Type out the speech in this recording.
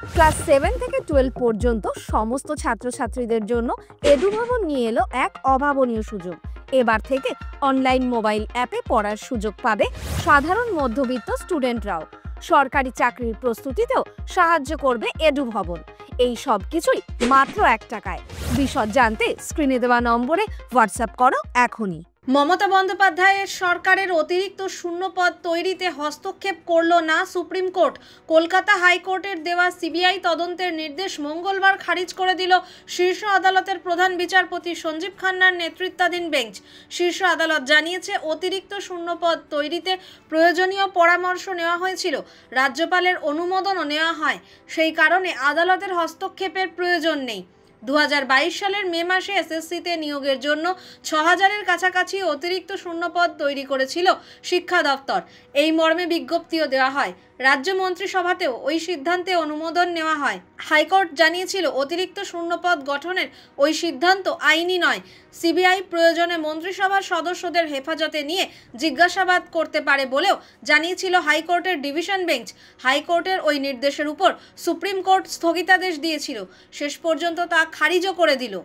Class 7 থেকে 12 পর্যন্ত সমস্ত ছাত্রছাত্রীদের জন্য এডুভবন নিয়ে এলো এক অভাবনীয় সুযোগ। এবার থেকে অনলাইন মোবাইল অ্যাপে পড়ার সুযোগ পাবে সাধারণ মধ্যবিত্ত স্টুডেন্টরাও। সরকারি চাকরির প্রস্তুতিতেও সাহায্য করবে এডুভবন। এই সব কিছুই মাত্র 1 টাকায়। বিশদ জানতে স্ক্রিনে দেওয়া নম্বরে হোয়াটসঅ্যাপ করো এখনই। মমতা বন্দ্যোপাধ্যায়ের সরকারের অতিরিক্ত শূন্যপদ তৈরিতে হস্তক্ষেপ করল না সুপ্রিম কোর্ট। কলকাতা হাইকোর্টের দেওয়া সিবিআই তদন্তের নির্দেশ মঙ্গলবার খারিজ করে দিল শীর্ষ আদালতের প্রধান বিচারপতি সঞ্জীব খান্নার নেতৃত্বাধীন বেঞ্চ। শীর্ষ আদালত জানিয়েছে, অতিরিক্ত শূন্যপদ তৈরিতে প্রয়োজনীয় পরামর্শ নেওয়া হয়েছিল, রাজ্যপালের অনুমোদনও নেওয়া হয়। সেই কারণে আদালতের হস্তক্ষেপের প্রয়োজন নেই। 2022 সালের মে মাসে এসএসসিতে নিয়োগের জন্য 6000-এর কাছাকাছি অতিরিক্ত শূন্যপদ তৈরি করেছিল শিক্ষা দপ্তর। এই মর্মে বিজ্ঞপ্তিও দেওয়া হয়। রাজ্য মন্ত্রিসভাতেও ওই সিদ্ধান্তে অনুমোদন নেওয়া হয়। হাইকোর্ট জানিয়েছিল, অতিরিক্ত শূন্যপদ গঠনের ওই সিদ্ধান্ত আইনি নয়। সিবিআই প্রয়োজনে মন্ত্রিসভার সদস্যদের হেফাজতে নিয়ে জিজ্ঞাসাবাদ করতে পারে বলেও জানিয়েছিল হাইকোর্টের ডিভিশন বেঞ্চ। হাইকোর্টের ওই নির্দেশের উপর সুপ্রিম কোর্ট স্থগিতাদেশ দিয়েছিল, শেষ পর্যন্ত তা খারিজও করে দিল।